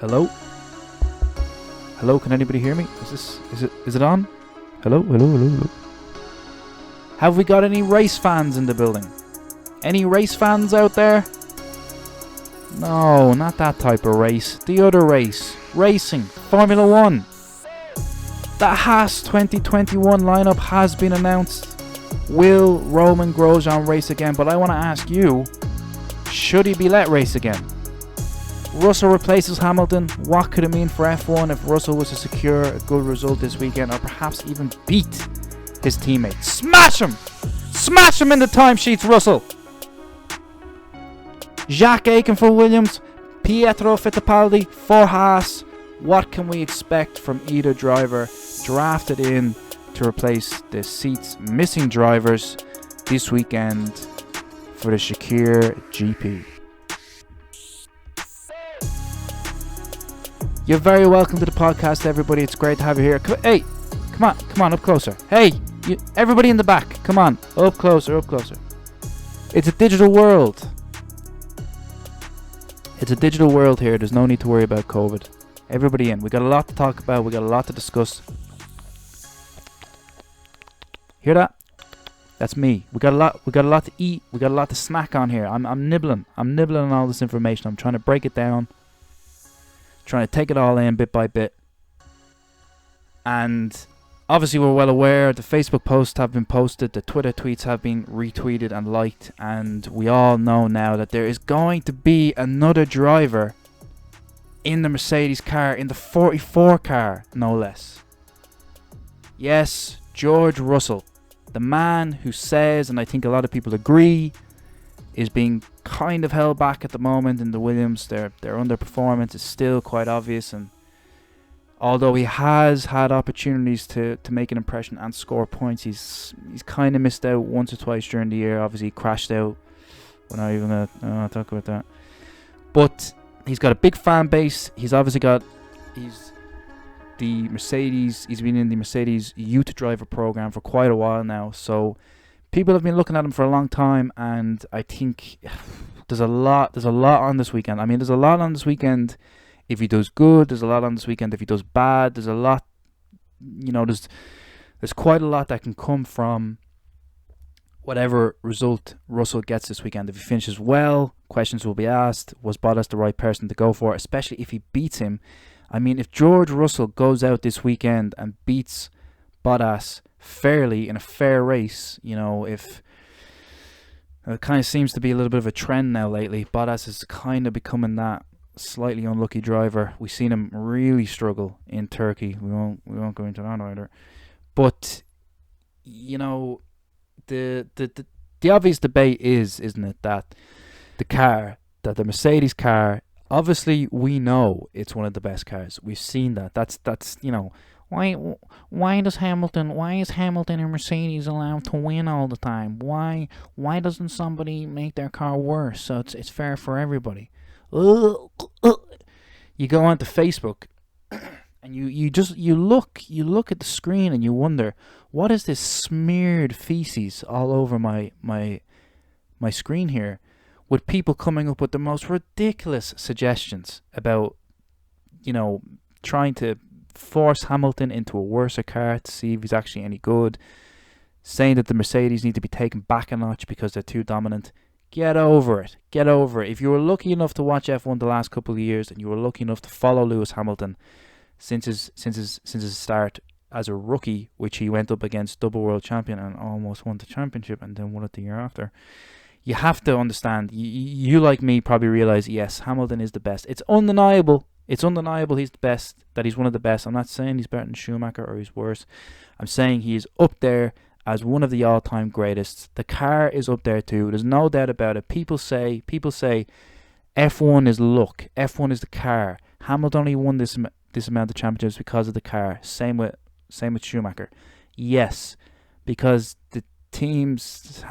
Hello? Hello, can anybody hear me? Is it on? Hello. Have we got any race fans in the building? Any race fans out there? No, not that type of race. The other race. Racing. Formula 1. The Haas 2021 lineup has been announced. Will Roman Grosjean race again? But I want to ask you, should he be let race again? Russell replaces Hamilton. What could it mean for F1 if Russell was to secure a good result this weekend, or perhaps even beat his teammate? Smash him! Smash him in the timesheets, Russell! Jack Aitken for Williams, Pietro Fittipaldi for Haas. What can we expect from either driver drafted in to replace the seat's missing drivers this weekend for the Sakhir GP? You're very welcome to the podcast, everybody. It's great to have you here. Hey, come on, up closer. Hey, everybody in the back, come on, up closer. It's a digital world. It's a digital world here. There's no need to worry about COVID. Everybody in. We got a lot to talk about. We got a lot to discuss. Hear that? That's me. We got a lot to eat. We got a lot to snack on here. I'm nibbling. I'm nibbling on all this information. I'm trying to break it down. Trying to take it all in bit by bit. And obviously we're well aware the Facebook posts have been posted, the Twitter tweets have been retweeted and liked, and we all know now that there is going to be another driver in the Mercedes car, in the 44 car, no less. Yes, George Russell, the man who says, and I think a lot of people agree, is being kind of held back at the moment in the Williams. Their underperformance is still quite obvious, and although he has had opportunities to make an impression and score points, he's kind of missed out once or twice during the year. Obviously he crashed out. We're not even gonna talk about that. But he's got a big fan base. He's been in the Mercedes youth driver program for quite a while now, so people have been looking at him for a long time, and I think there's a lot on this weekend. I mean, there's a lot on this weekend if he does good. There's a lot on this weekend if he does bad. There's a lot, there's quite a lot that can come from whatever result Russell gets this weekend. If he finishes well, questions will be asked. Was Bottas the right person to go for, especially if he beats him? I mean, if George Russell goes out this weekend and beats Bottas fairly in a fair race, if it kind of seems to be a little bit of a trend now lately, Bottas is kind of becoming that slightly unlucky driver. We've seen him really struggle in Turkey. We won't go into that either. But the obvious debate isn't it, that the Mercedes car, obviously we know it's one of the best cars. We've seen that. That's Why is Hamilton and Mercedes allowed to win all the time? Why doesn't somebody make their car worse so it's fair for everybody? You go onto Facebook and you look at the screen and you wonder, what is this smeared feces all over my screen here, with people coming up with the most ridiculous suggestions about trying to force Hamilton into a worse car to see if he's actually any good, saying that the Mercedes need to be taken back a notch because they're too dominant. Get over it. If you were lucky enough to watch F1 the last couple of years, and you were lucky enough to follow Lewis Hamilton since his start as a rookie, which he went up against double world champion and almost won the championship and then won it the year after, you have to understand, you like me probably realize, yes, Hamilton is the best. It's undeniable he's the best, that he's one of the best. I'm not saying he's better than Schumacher or he's worse. I'm saying he's up there as one of the all-time greatest. The car is up there too. There's no doubt about it. People say F1 is luck. F1 is the car. Hamilton only won this amount of championships because of the car. Same with Schumacher. Yes, because the teams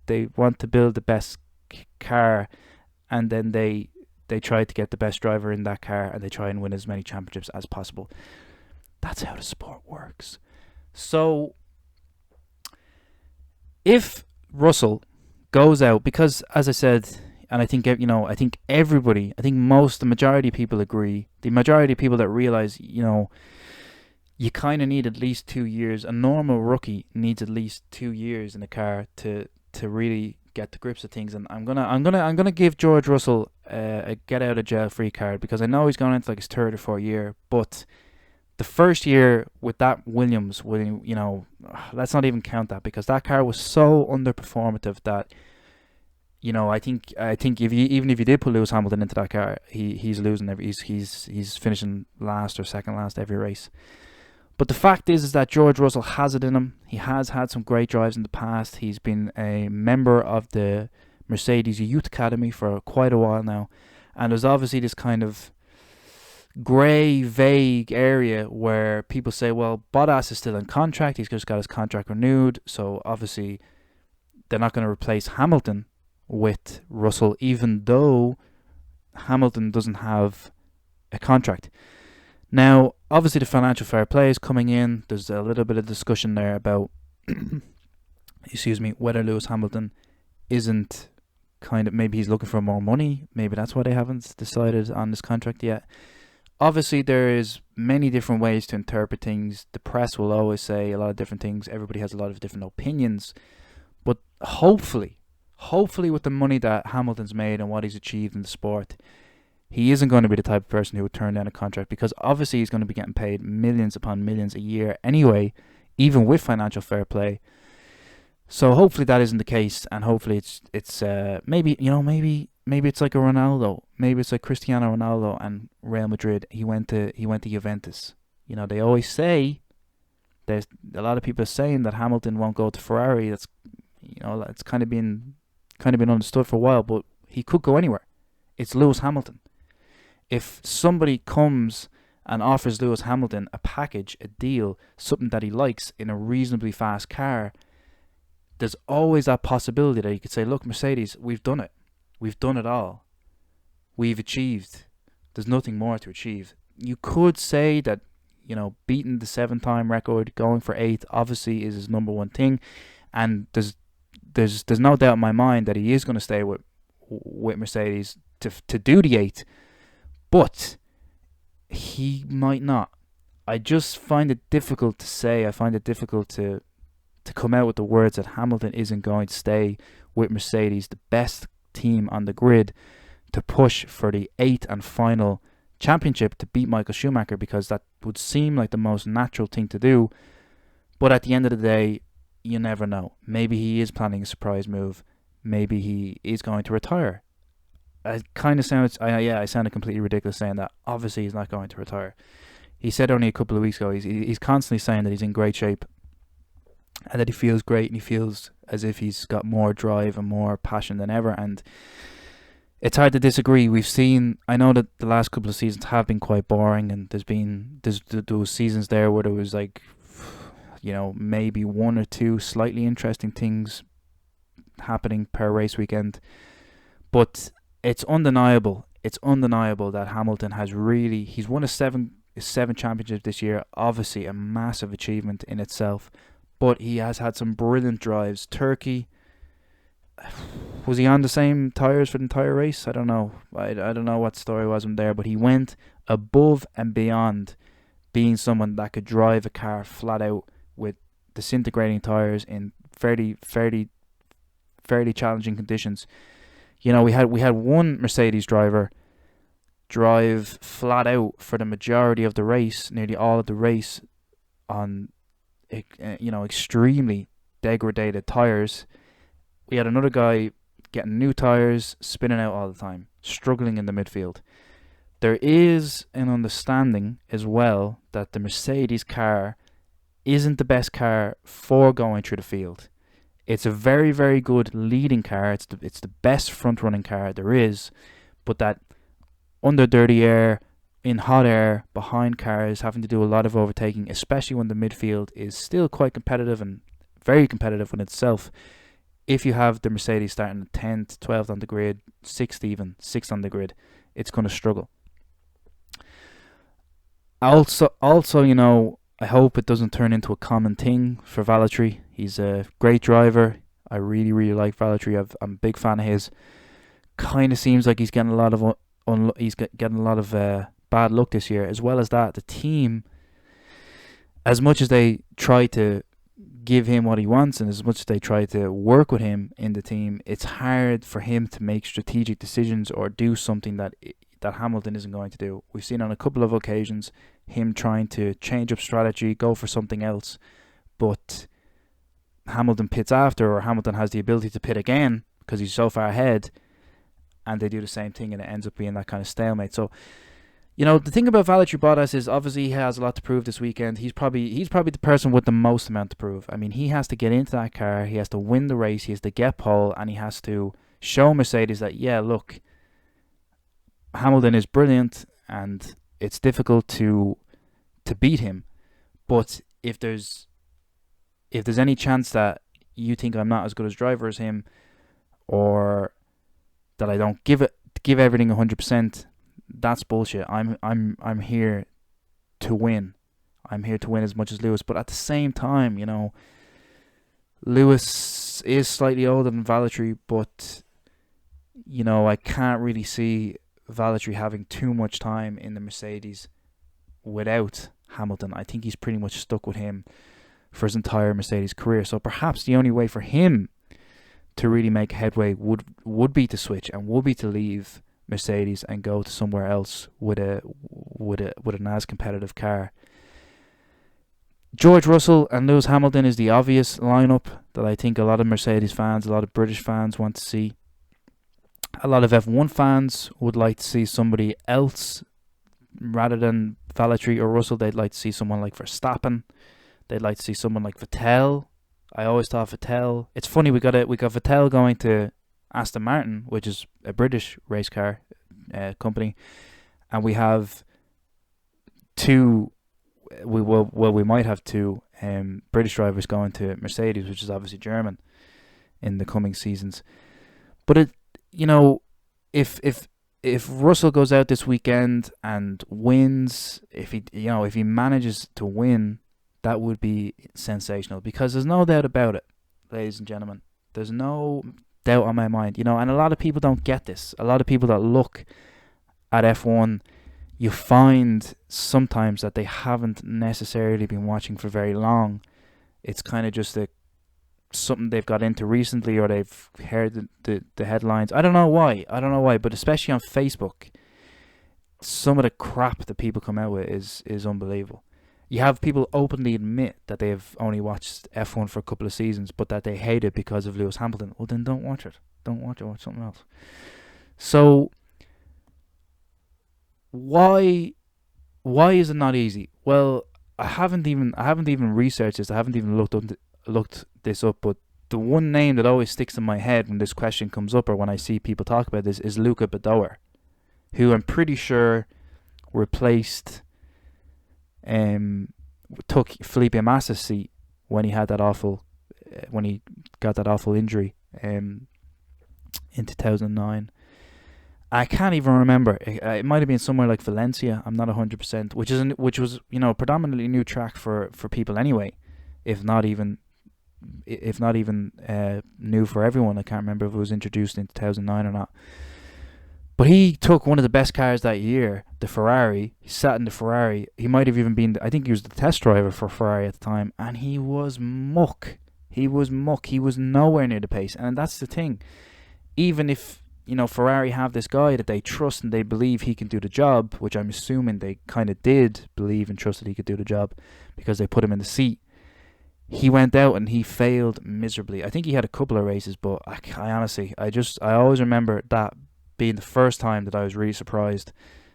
they want to build the best car, and then they try to get the best driver in that car, and they try and win as many championships as possible. That's how the sport works. So if Russell goes out, because as I said and I think I think everybody, I think the majority of people agree. The majority of people that realize, you kind of need at least 2 years. A normal rookie needs at least 2 years in a car to really get the grips of things. And I'm gonna give George Russell a get out of jail free card, because I know he's going into like his third or fourth year, but the first year with that Williams, let's not even count that, because that car was so underperformative that I think if you did put Lewis Hamilton into that car, he's losing he's finishing last or second last every race. But the fact is that George Russell has it in him. He has had some great drives in the past. He's been a member of the Mercedes Youth Academy for quite a while now, and there's obviously this kind of grey, vague area where people say, well, Bottas is still in contract. He's just got his contract renewed, so obviously they're not going to replace Hamilton with Russell, even though Hamilton doesn't have a contract. Now, obviously, the financial fair play is coming in. There's a little bit of discussion there about, whether Lewis Hamilton isn't maybe he's looking for more money. Maybe that's why they haven't decided on this contract yet. Obviously, there is many different ways to interpret things. The press will always say a lot of different things. Everybody has a lot of different opinions. But hopefully with the money that Hamilton's made and what he's achieved in the sport, he isn't going to be the type of person who would turn down a contract, because obviously he's going to be getting paid millions upon millions a year anyway, even with financial fair play. So hopefully that isn't the case, and hopefully it's maybe it's like a Ronaldo, maybe it's like Cristiano Ronaldo and Real Madrid. He went to Juventus. They always say, there's a lot of people are saying that Hamilton won't go to Ferrari. That's it's kind of been understood for a while, but he could go anywhere. It's Lewis Hamilton. If somebody comes and offers Lewis Hamilton a package, a deal, something that he likes in a reasonably fast car, there's always that possibility that you could say, look, Mercedes, we've done it. We've done it all. We've achieved. There's nothing more to achieve. You could say that, beating the 7-time record, going for 8th, obviously is his number one thing. And there's no doubt in my mind that he is going to stay with Mercedes to do the 8th. But he might not. I just find it difficult to say. I find it difficult to come out with the words that Hamilton isn't going to stay with Mercedes, the best team on the grid, to push for the 8th and final championship to beat Michael Schumacher, because that would seem like the most natural thing to do. But at the end of the day, you never know. Maybe he is planning a surprise move. Maybe he is going to retire. I sounded completely ridiculous saying that. Obviously, he's not going to retire. He said only a couple of weeks ago, he's constantly saying that he's in great shape and that he feels great, and he feels as if he's got more drive and more passion than ever. And it's hard to disagree. I know that the last couple of seasons have been quite boring, and there's those seasons there where there was like, maybe one or two slightly interesting things happening per race weekend. But it's undeniable that Hamilton has he's won his seven championships this year. Obviously a massive achievement in itself, but he has had some brilliant drives. Turkey, was he on the same tyres for the entire race? I don't know. I don't know what story was from there, but he went above and beyond being someone that could drive a car flat out with disintegrating tyres in fairly challenging conditions. We had one Mercedes driver drive flat out for the majority of the race, nearly all of the race, on extremely degraded tyres. We had another guy getting new tyres, spinning out all the time, struggling in the midfield. There is an understanding as well that the Mercedes car isn't the best car for going through the field. It's a very, very good leading car. It's the best front-running car there is, but that under dirty air, in hot air, behind cars, having to do a lot of overtaking, especially when the midfield is still quite competitive and very competitive in itself. If you have the Mercedes starting at 10th, 12th on the grid, 6th even, 6th on the grid, it's going to struggle. Also, I hope it doesn't turn into a common thing for Valtteri. He's a great driver. I really, really like Valtteri. I'm a big fan of his. kind of seems like he's getting a lot of getting a lot of bad luck this year. As well as that, the team, as much as they try to give him what he wants and as much as they try to work with him in the team, it's hard for him to make strategic decisions or do something that Hamilton isn't going to do. We've seen on a couple of occasions him trying to change up strategy, go for something else, but Hamilton pits after, or Hamilton has the ability to pit again because he's so far ahead, and they do the same thing, and it ends up being that kind of stalemate. So, the thing about Valtteri Bottas is obviously he has a lot to prove this weekend. He's probably the person with the most amount to prove. I mean, he has to get into that car, he has to win the race, he has to get pole, and he has to show Mercedes that, yeah, look, Hamilton is brilliant, and it's difficult to beat him. But if there's any chance that you think I'm not as good as driver as him, or that I don't give everything 100%, that's bullshit. I'm here to win. I'm here to win as much as Lewis. But at the same time, Lewis is slightly older than Valtteri, but I can't really see Valtteri having too much time in the Mercedes without Hamilton. I think he's pretty much stuck with him for his entire Mercedes career. So perhaps the only way for him to really make headway would be to switch, and would be to leave Mercedes and go to somewhere else with an as competitive car. George Russell and Lewis Hamilton is the obvious lineup that I think a lot of Mercedes fans, a lot of British fans want to see. A lot of F1 fans would like to see somebody else rather than Valtteri or Russell. They'd like to see someone like Verstappen. They'd like to see someone like Vettel. I always thought Vettel. It's funny, we got Vettel going to Aston Martin, which is a British race car company, and we have two. We might have two British drivers going to Mercedes, which is obviously German, in the coming seasons. But if Russell goes out this weekend and wins, if he manages to win, that would be sensational, because there's no doubt about it, ladies and gentlemen. There's no doubt on my mind, and a lot of people don't get this. A lot of people that look at F1, you find sometimes that they haven't necessarily been watching for very long. It's kind of just something they've got into recently, or they've heard the headlines. I don't know why, but especially on Facebook, some of the crap that people come out with is unbelievable. You have people openly admit that they've only watched F1 for a couple of seasons, but that they hate it because of Lewis Hamilton. Well, then don't watch it. Watch something else. So why is it not easy? Well, I haven't even researched this. I haven't even looked this up. But the one name that always sticks in my head when this question comes up, or when I see people talk about this, is Luca Badoer, who I'm pretty sure replaced. Took Felipe Massa's seat when he had that awful, when he got that awful injury in 2009. I can't even remember. It might have been somewhere like Valencia. I'm not 100%. Which was predominantly new track for people anyway, if not even new for everyone. I can't remember if it was introduced in 2009 or not. But he took one of the best cars that year, the Ferrari. He sat in the Ferrari. He might have even been, I think he was the test driver for Ferrari at the time. And he was muck. He was nowhere near the pace. And that's the thing. Even if, Ferrari have this guy that they trust and they believe he can do the job, which I'm assuming they kind of did believe and trust that he could do the job because they put him in the seat, he went out and he failed miserably. I think he had a couple of races, but I honestly, I always remember that being the first time that I was really surprised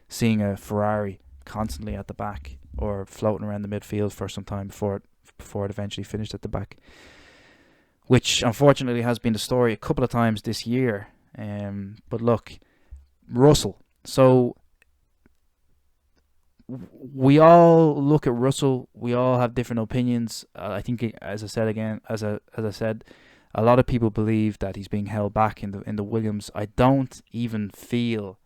seeing a Ferrari constantly at the back or floating around the midfield for some time before it eventually finished at the back, which unfortunately has been the story a couple of times this year. But look, Russell. So we all look at Russell. We all have different opinions. I think, as I said, a lot of people believe that he's being held back in the Williams. I don't even feel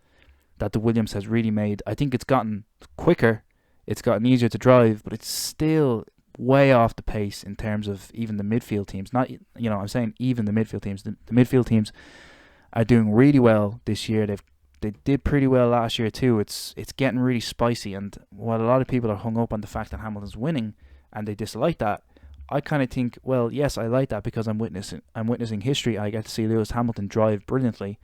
that the Williams has really made. I think it's gotten quicker, it's gotten easier to drive, but it's still way off the pace in terms of even the midfield teams. Not, I'm saying even the midfield teams. The midfield teams are doing really well this year. They did pretty well last year too. It's getting really spicy, and while a lot of people are hung up on the fact that Hamilton's winning and they dislike that, I kind of think, well, yes, I like that because I'm witnessing history. I get to see Lewis Hamilton drive brilliantly,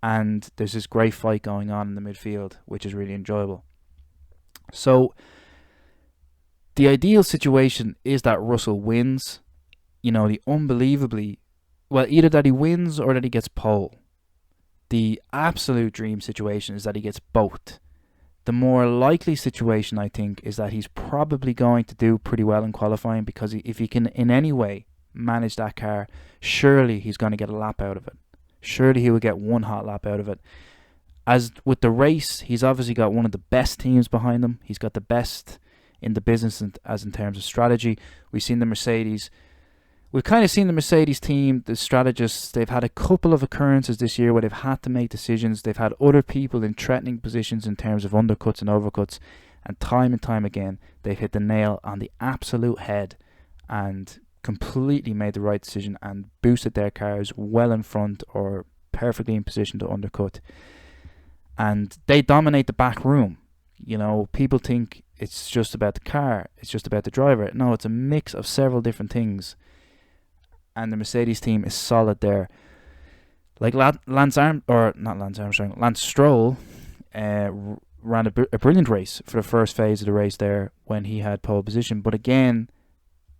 and there's this great fight going on in the midfield, which is really enjoyable. So the ideal situation is that Russell wins. The unbelievably, well, either that he wins or that he gets pole. The absolute dream situation is that he gets both. The more likely situation, I think, is that he's probably going to do pretty well in qualifying, because if he can in any way manage that car, surely he's going to get a lap out of it. Surely he will get one hot lap out of it. As with the race, he's obviously got one of the best teams behind him. He's got the best in the business as in terms of strategy. We've kind of seen the Mercedes team, the strategists. They've had a couple of occurrences this year where they've had to make decisions. They've had other people in threatening positions in terms of undercuts and overcuts, and time again they've hit the nail on the absolute head and completely made the right decision and boosted their cars well in front or perfectly in position to undercut. And they dominate the back room. People think it's just about the car, it's just about the driver. No, it's a mix of several different things. And the Mercedes team is solid there. Like Lance Stroll ran a brilliant race for the first phase of the race there when he had pole position. But again,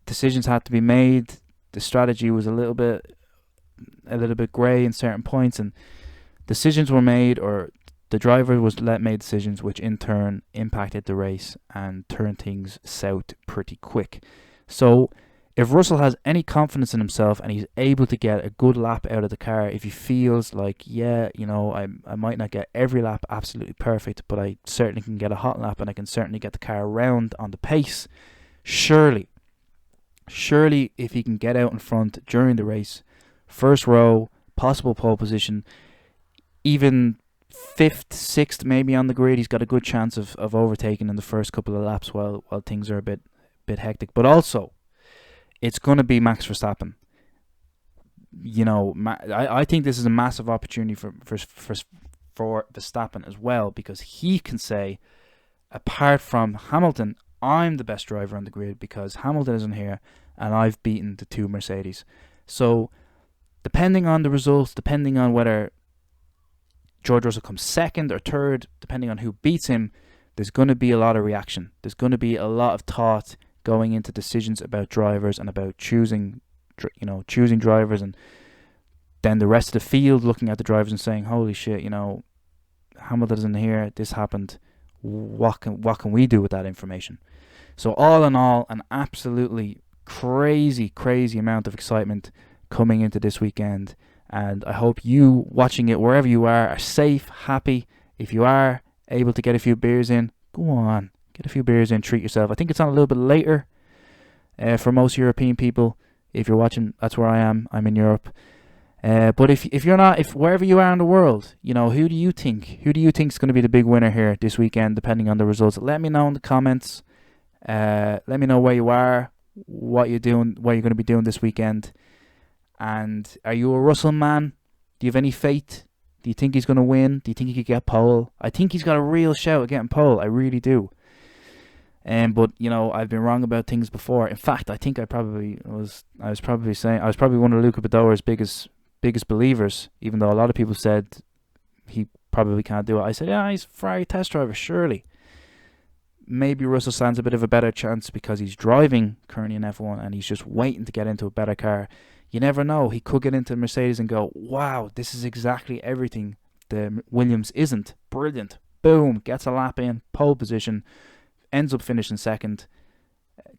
decisions had to be made. The strategy was a little bit grey in certain points, and decisions were made, or the driver made decisions which in turn impacted the race and turned things south pretty quick. So if Russell has any confidence in himself and he's able to get a good lap out of the car, if he feels like, I might not get every lap absolutely perfect, but I certainly can get a hot lap and I can certainly get the car around on the pace, surely if he can get out in front during the race, first row, possible pole position, even 5th, 6th maybe on the grid, he's got a good chance of overtaking in the first couple of laps while things are a bit hectic. But also, it's going to be Max Verstappen. I think this is a massive opportunity for Verstappen as well, because he can say, apart from Hamilton, I'm the best driver on the grid because Hamilton isn't here and I've beaten the two Mercedes. So depending on the results, depending on whether George Russell comes second or third, depending on who beats him, there's going to be a lot of reaction. There's going to be a lot of thought going into decisions about drivers and about choosing drivers, and then the rest of the field looking at the drivers and saying, holy shit, Hamilton isn't here, this happened, what can we do with that information? So all in all, an absolutely crazy amount of excitement coming into this weekend, and I hope you watching it wherever you are safe, happy. If you are able to get a few beers in, go on, get a few beers in, treat yourself. I think it's on a little bit later for most European people. If you're watching, that's where I am. I'm in Europe. But if you're not, if wherever you are in the world, who do you think is going to be the big winner here this weekend, depending on the results? Let me know in the comments. Let me know where you are, what you're doing, what you're going to be doing this weekend. And are you a Russell man? Do you have any faith? Do you think he's going to win? Do you think he could get pole? I think he's got a real shout at getting pole. I really do. But I've been wrong about things before. In fact, I think I was probably one of Luca Badoer's biggest believers, even though a lot of people said he probably can't do it. I said, yeah, he's a Ferrari test driver, surely. Maybe Russell stands a bit of a better chance because he's driving currently in F1 and he's just waiting to get into a better car. You never know. He could get into Mercedes and go, wow, this is exactly everything the Williams isn't. Brilliant. Boom, gets a lap in, pole position, ends up finishing second,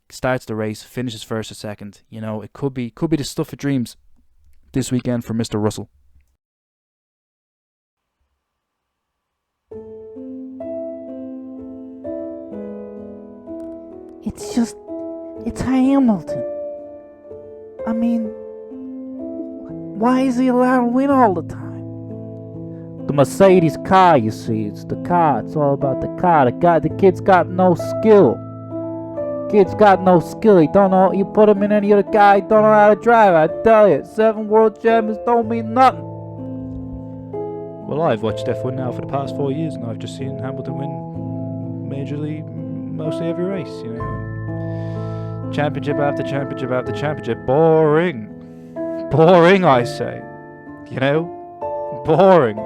starts the race, finishes first or second. It could be the stuff of dreams this weekend for Mr. Russell. It's Hamilton. I mean, why is he allowed to win all the time? The Mercedes car, you see, it's the car. It's all about the car. The kid's got no skill. He don't know. You put him in any other car, he don't know how to drive. I tell you, 7 world champions don't mean nothing. Well, I've watched F1 now for the past 4 years, and I've just seen Hamilton win majorly mostly every race. Championship after championship after championship. Boring. Boring, I say. Boring.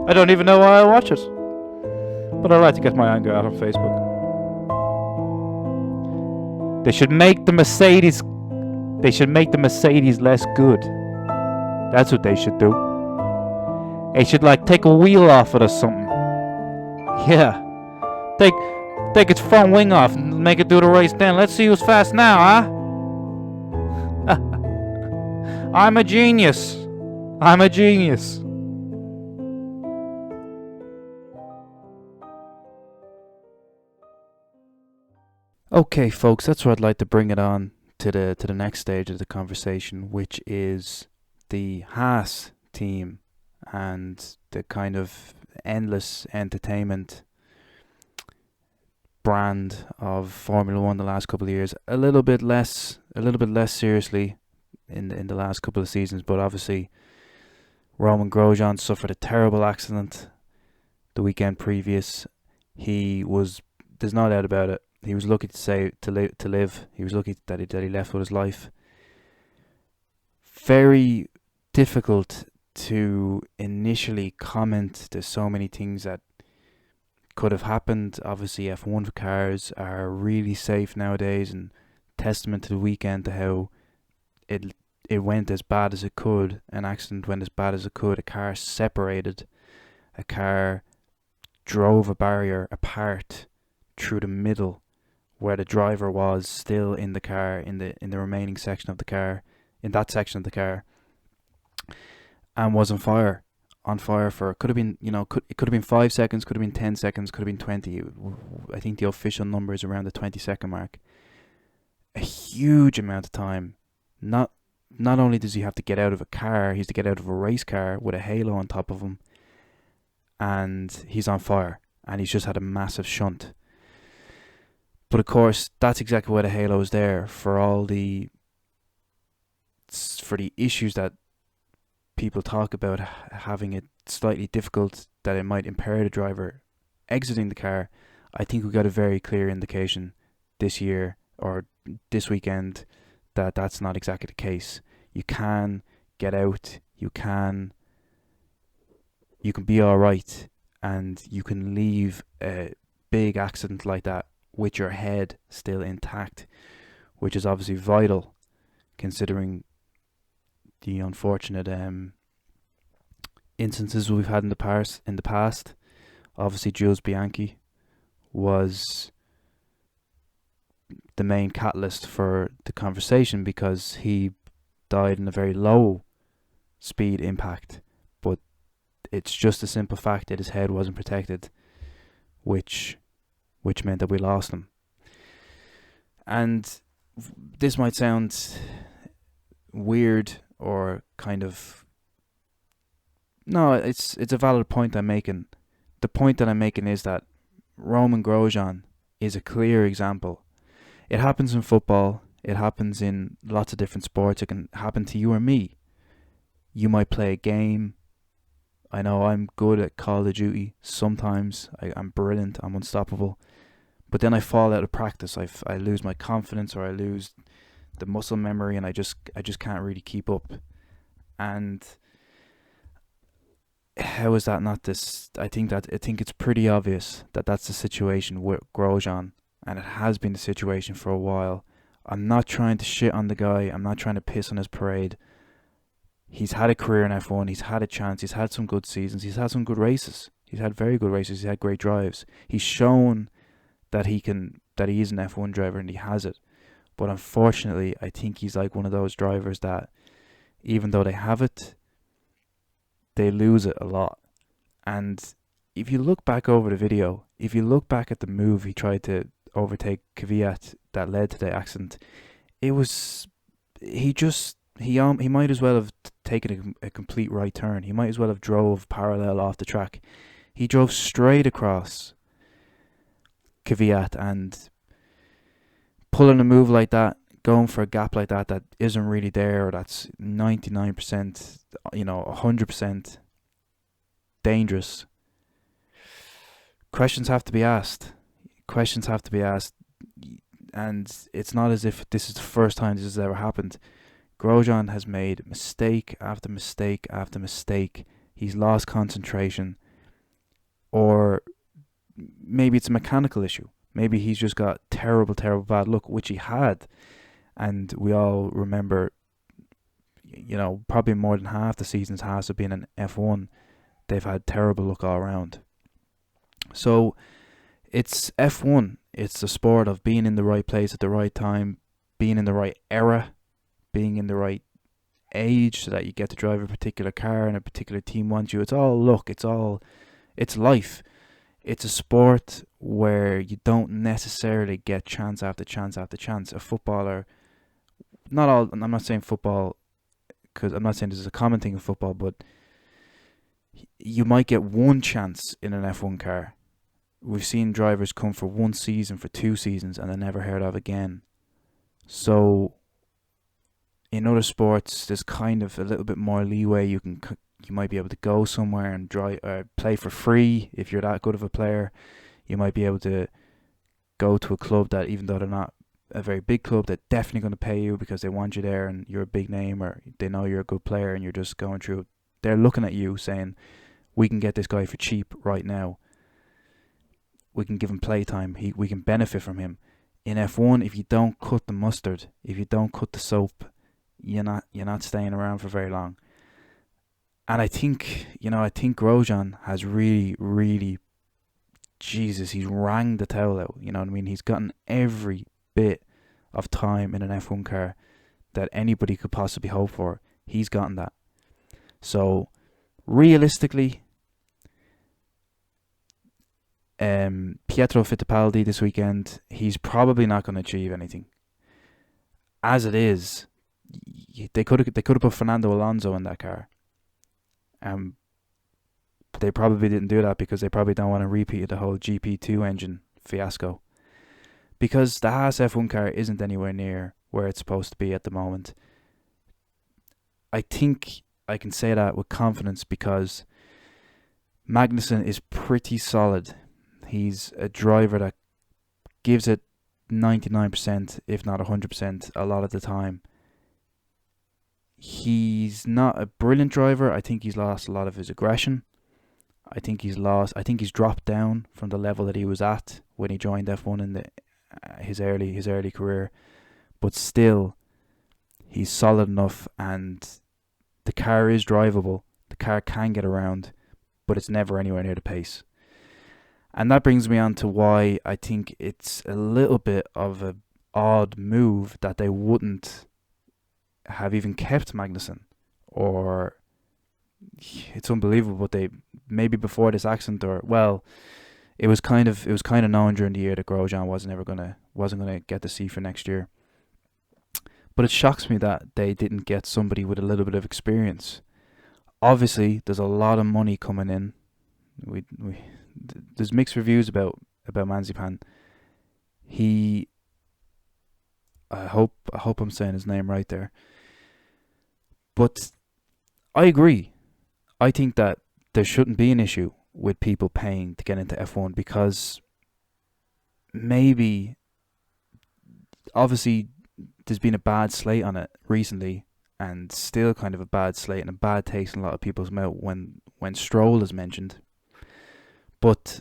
I don't even know why I watch it. But I like to get my anger out on Facebook. They should make the Mercedes less good. That's what they should do. They should take a wheel off it or something. Yeah. Take its front wing off and make it do the race then. Let's see who's fast now, huh? I'm a genius. Okay, folks, that's where I'd like to bring it on to the next stage of the conversation, which is the Haas team and the kind of endless entertainment brand of Formula One the last couple of years. A little bit less seriously in the last couple of seasons, but obviously Roman Grosjean suffered a terrible accident the weekend previous. There's no doubt about it. He was lucky to live. He was lucky that he left with his life. Very difficult to initially comment. There's so many things that could have happened. Obviously, F1 cars are really safe nowadays, and testament to the weekend to how it went as bad as it could. An accident went as bad as it could. A car separated. A car drove a barrier apart through the middle, where the driver was still in the car, in the remaining section of the car, in that section of the car, and was on fire for, it could have been, it could have been 5 seconds, could have been 10 seconds, could have been 20. I think the official number is around the 20-second mark. A huge amount of time. Not only does he have to get out of a car, he has to get out of a race car with a halo on top of him, and he's on fire, and he's just had a massive shunt. But of course, that's exactly why the halo is there, for the issues that people talk about having it slightly difficult, that it might impair the driver exiting the car. I think we got a very clear indication this year, or this weekend, that that's not exactly the case. You can get out, you can be alright, and you can leave a big accident like that with your head still intact, which is obviously vital considering the unfortunate instances we've had in the past. Obviously, Jules Bianchi was the main catalyst for the conversation, because he died in a very low speed impact, but it's just a simple fact that his head wasn't protected, which meant that we lost him. And this might sound weird, or kind of, no, it's a valid point I'm making. The point that I'm making is that Roman Grosjean is a clear example. It happens in football, it happens in lots of different sports. It can happen to you or me. You might play a game. I know I'm good at Call of Duty sometimes. I'm brilliant, I'm unstoppable. But then I fall out of practice. I lose my confidence, or I lose the muscle memory, and I just can't really keep up. And how is that not this? I think it's pretty obvious that that's the situation with Grosjean, and it has been the situation for a while. I'm not trying to shit on the guy. I'm not trying to piss on his parade. He's had a career in F1. He's had a chance. He's had some good seasons. He's had some good races. He's had very good races. He's had great drives. He's shown that he is an F1 driver, and he has it. But unfortunately, I think he's like one of those drivers that, even though they have it, they lose it a lot. And if you look back over the video, if you look back at the move he tried to overtake Kyvat that led to the accident, it was, he might as well have taken a complete right turn. He might as well have drove parallel off the track. He drove straight across Kyvat, and pulling a move like that, going for a gap like that isn't really there, or that's 99%, 100%, dangerous. Questions have to be asked. Questions have to be asked. And it's not as if this is the first time this has ever happened. Grosjean has made mistake after mistake after mistake. He's lost concentration. Or maybe it's a mechanical issue. Maybe he's just got terrible, terrible bad luck, which he had. And we all remember, probably more than half the seasons Haas have been in F1. They've had terrible luck all around. So it's F1. It's the sport of being in the right place at the right time, being in the right era, being in the right age so that you get to drive a particular car and a particular team wants you. It's all luck. It's life. It's a sport where you don't necessarily get chance after chance after chance. A footballer, I'm not saying football, because I'm not saying this is a common thing in football, but you might get one chance in an F1 car. We've seen drivers come for one season, for 2 seasons, and they're never heard of again. So in other sports, there's kind of a little bit more leeway. You might be able to go somewhere and play for free if you're that good of a player. You might be able to go to a club that, even though they're not a very big club, they're definitely going to pay you because they want you there and you're a big name, or they know you're a good player and you're just going through. They're looking at you saying, we can get this guy for cheap right now. We can give him playtime. We can benefit from him. In F1, if you don't cut the mustard, if you don't cut the soap, you're not staying around for very long. And I think Grosjean has really, really, Jesus, he's rang the towel out. You know what I mean? He's gotten every bit of time in an F1 car that anybody could possibly hope for. He's gotten that. So, realistically, Pietro Fittipaldi this weekend, he's probably not going to achieve anything. As it is, they could have put Fernando Alonso in that car. But they probably didn't do that because they probably don't want to repeat the whole GP2 engine fiasco. Because the Haas F1 car isn't anywhere near where it's supposed to be at the moment. I think I can say that with confidence because Magnussen is pretty solid. He's a driver that gives it 99%, if not 100%, a lot of the time. He's not a brilliant driver. I think he's lost a lot of his aggression. I think he's dropped down from the level that he was at when he joined F1 in his early career. But still, he's solid enough, and the car is drivable. The car can get around, but it's never anywhere near the pace. And that brings me on to why I think it's a little bit of an odd move that they wouldn't have even kept Magnussen. Or it's unbelievable, but they maybe before this accident, it was kind of known during the year that Grosjean wasn't gonna get the seat for next year. But it shocks me that they didn't get somebody with a little bit of experience. Obviously, there's a lot of money coming in. There's mixed reviews about Manzipan. I hope I'm saying his name right there. But I agree. I think that there shouldn't be an issue with people paying to get into F1 because maybe, obviously, there's been a bad slate on it recently, and still kind of a bad slate and a bad taste in a lot of people's mouth when Stroll is mentioned. But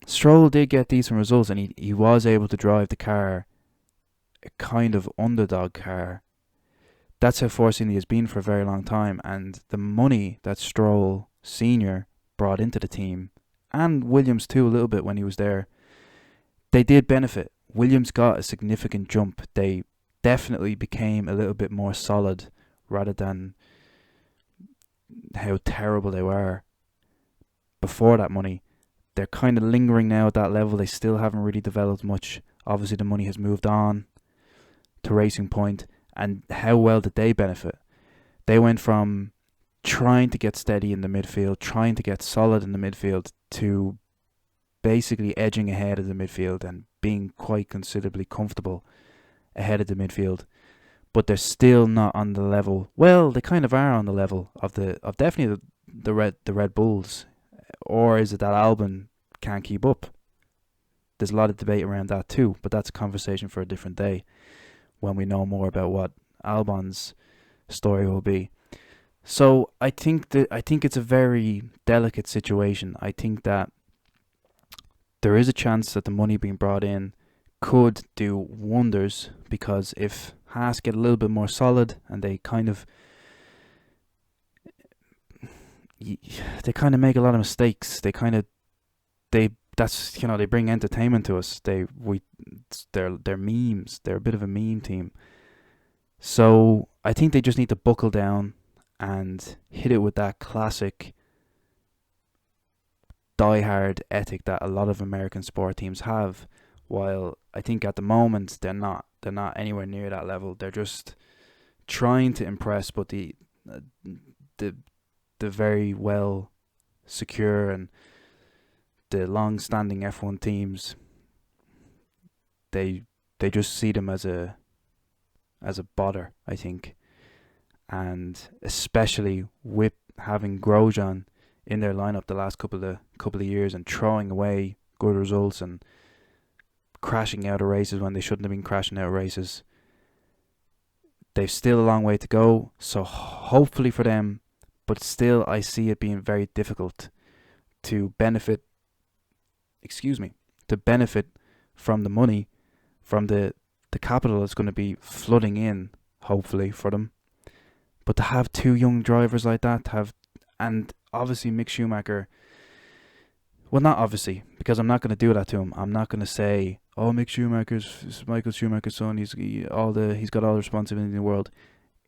Stroll did get decent results, and he was able to drive the car, a kind of underdog car. That's how Force India has been for a very long time, and the money that Stroll Senior brought into the team, and Williams too a little bit when he was there, they did benefit. Williams got a significant jump. They definitely became a little bit more solid rather than how terrible they were before that money. They're kind of lingering now at that level. They still haven't really developed much. Obviously the money has moved on to Racing Point, and how well did they benefit? They went from trying to get steady in the midfield, trying to get solid in the midfield, to basically edging ahead of the midfield and being quite considerably comfortable ahead of the midfield. But they're still not on the level. Well, they kind of are on the level of definitely the Red Bulls or is it that Albon can't keep up? There's a lot of debate around that too, but that's a conversation for a different day when we know more about what Albon's story will be. So I think it's a very delicate situation. I think that there is a chance that the money being brought in could do wonders, because if Haas get a little bit more solid and they kind of make a lot of mistakes. They bring entertainment to us. They're memes. They're a bit of a meme team. So I think they just need to buckle down and hit it with that classic die-hard ethic that a lot of American sport teams have. While I think at the moment they're not anywhere near that level. They're just trying to impress, but the very well secure and the long-standing F1 teams, they just see them as a bother, I think. And especially with having Grosjean in their lineup the last couple of years and throwing away good results and crashing out of races when they shouldn't have been crashing out of races. They've still a long way to go, so hopefully for them, but still I see it being very difficult to benefit from the money, from the capital that's going to be flooding in, hopefully for them. But to have two young drivers like that, and obviously Mick Schumacher, well, not obviously, because I'm not going to do that to him. I'm not going to say, oh, Michael Schumacher's son, he's got all the responsibility in the world.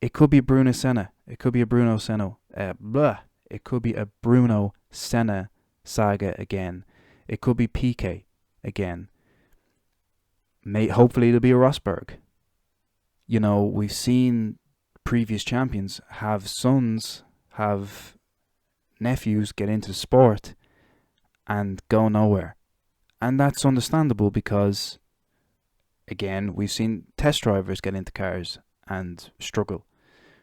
It could be Bruno Senna. It could be a Bruno Senna. It could be a Bruno Senna saga again. It could be Piquet again. Hopefully it'll be a Rosberg. You know, we've seen previous champions have sons, have nephews get into the sport and go nowhere. And that's understandable because, again, we've seen test drivers get into cars and struggle.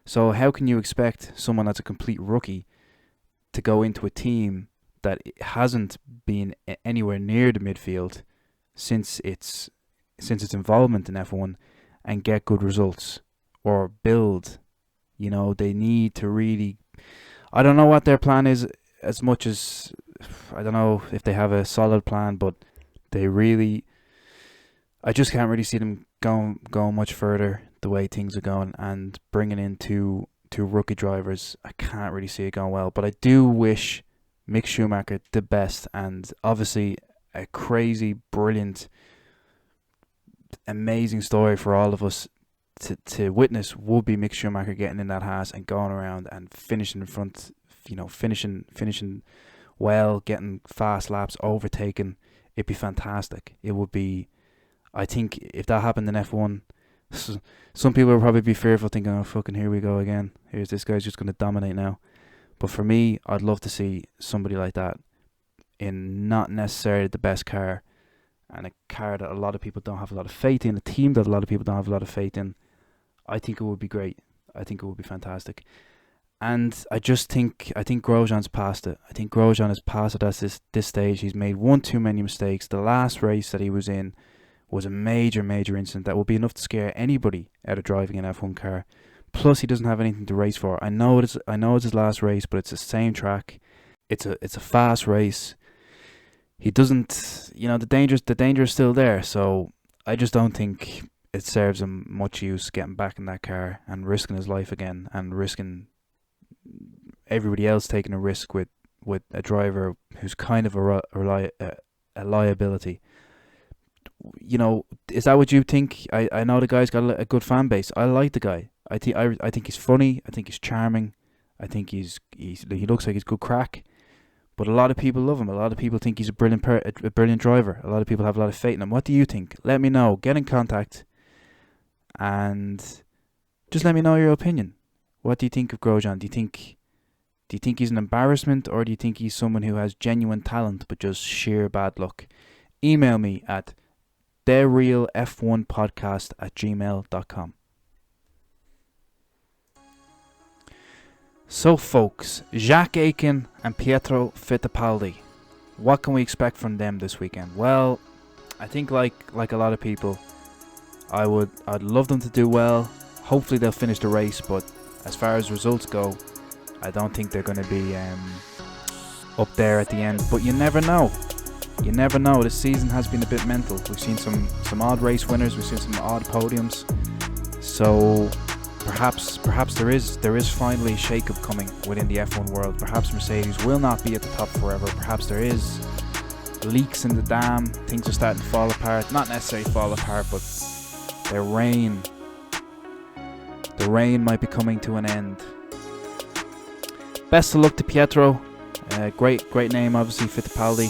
So how can you expect someone that's a complete rookie to go into a team that hasn't been anywhere near the midfield since its involvement in F1 and get good results or build? You know, they need to really... I don't know what their plan is as much as... I don't know if they have a solid plan, but they really... I just can't really see them going much further the way things are going, and bringing in two rookie drivers. I can't really see it going well, but I do wish Mick Schumacher the best, and obviously a crazy, brilliant, amazing story for all of us to witness would be Mick Schumacher getting in that Haas and going around and finishing in front, finishing well, getting fast laps, overtaking. It'd be fantastic. It would be, I think, if that happened in F1, some people would probably be fearful, thinking, oh, fucking here we go again. Here's this guy's just going to dominate now. But for me, I'd love to see somebody like that in not necessarily the best car, and a car that a lot of people don't have a lot of faith in, a team that a lot of people don't have a lot of faith in. I think it would be great. I think it would be fantastic. And I think Grosjean's past it. I think Grosjean has passed it at this stage. He's made one too many mistakes. The last race that he was in was a major incident that would be enough to scare anybody out of driving an F1 car. Plus, he doesn't have anything to race for. I know it's his last race, but it's the same track. It's a fast race. He doesn't, the danger is still there. So I just don't think it serves him much use getting back in that car and risking his life again, and risking everybody else taking a risk with a driver who's kind of a liability. Is that what you think? I know the guy's got a good fan base. I like the guy. I think he's funny. I think he's charming. I think he looks like he's good crack. But a lot of people love him. A lot of people think he's a brilliant driver. A lot of people have a lot of faith in him. What do you think? Let me know. Get in contact, and just let me know your opinion. What do you think of Grosjean? Do you think he's an embarrassment, or do you think he's someone who has genuine talent but just sheer bad luck? Email me at therealf1podcast@gmail.com. So folks, Jacques Aitken and Pietro Fittipaldi. What can we expect from them this weekend? Well, I think like a lot of people, I'd love them to do well. Hopefully they'll finish the race, but as far as results go, I don't think they're going to be up there at the end. But you never know. You never know. This season has been a bit mental. We've seen some odd race winners. We've seen some odd podiums. So perhaps there is finally a shake-up coming within the F1 world. Perhaps Mercedes will not be at the top forever. Perhaps there is leaks in the dam. Things are starting to fall apart. Not necessarily fall apart, but the rain might be coming to an end. Best of luck to Pietro. Great name, obviously, Fittipaldi.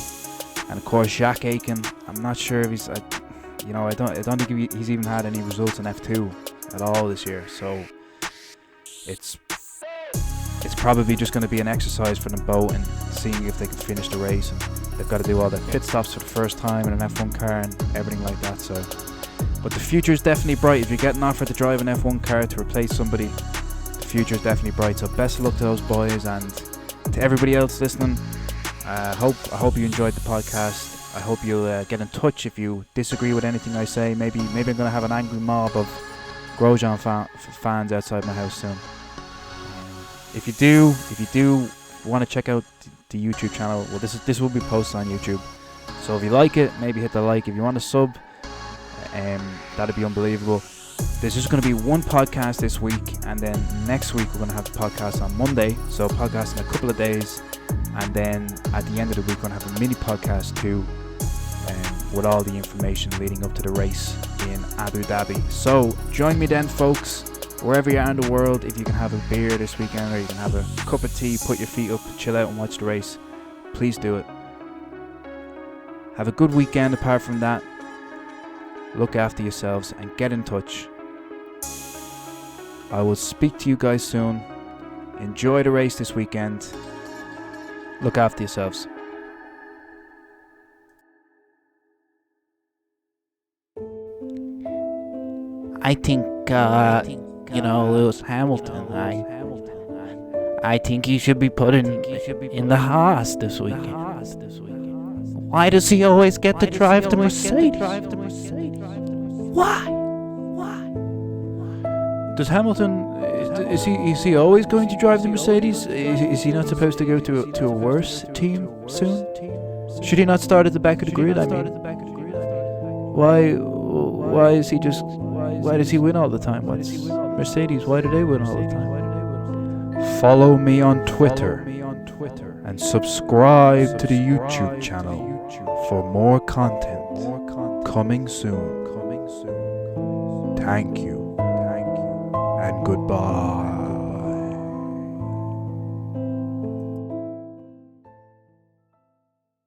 And of course Jacques Aitken. I'm not sure if he's, I don't think he's even had any results in F2 at all this year. So it's probably just going to be an exercise for them both and seeing if they can finish the race. And they've got to do all their pit stops for the first time in an F1 car and everything like that. So, but the future is definitely bright. If you're getting offered to drive an F1 car to replace somebody, the future is definitely bright. So best of luck to those boys, and to everybody else listening. I hope you enjoyed the podcast. I hope you'll get in touch if you disagree with anything I say. Maybe I'm going to have an angry mob of Grosjean fans outside my house soon. If you do want to check out the YouTube channel, well, this will be posted on YouTube. So if you like it, maybe hit the like. If you want to sub, that'd be unbelievable. There's just going to be one podcast this week, and then next week we're going to have the podcast on Monday. So podcast in a couple of days. And then at the end of the week, we're going to have a mini podcast too, with all the information leading up to the race in Abu Dhabi. So join me then, folks, wherever you are in the world. If you can have a beer this weekend, or you can have a cup of tea, put your feet up, chill out and watch the race, please do it. Have a good weekend. Apart from that, look after yourselves and get in touch. I will speak to you guys soon. Enjoy the race this weekend. Look after yourselves. I think, Lewis Hamilton, I think he should be put in the Haas this weekend. Why does he always get to drive the Mercedes? Why? Does Hamilton, is he always going to drive the Mercedes? Is he not supposed to go to a worse team soon? Should he not start at the back of the grid? I mean, why does he win all the time? What's Mercedes? Why do they win all the time? Follow me on Twitter and subscribe to the YouTube channel for more content coming soon. Thank you and goodbye.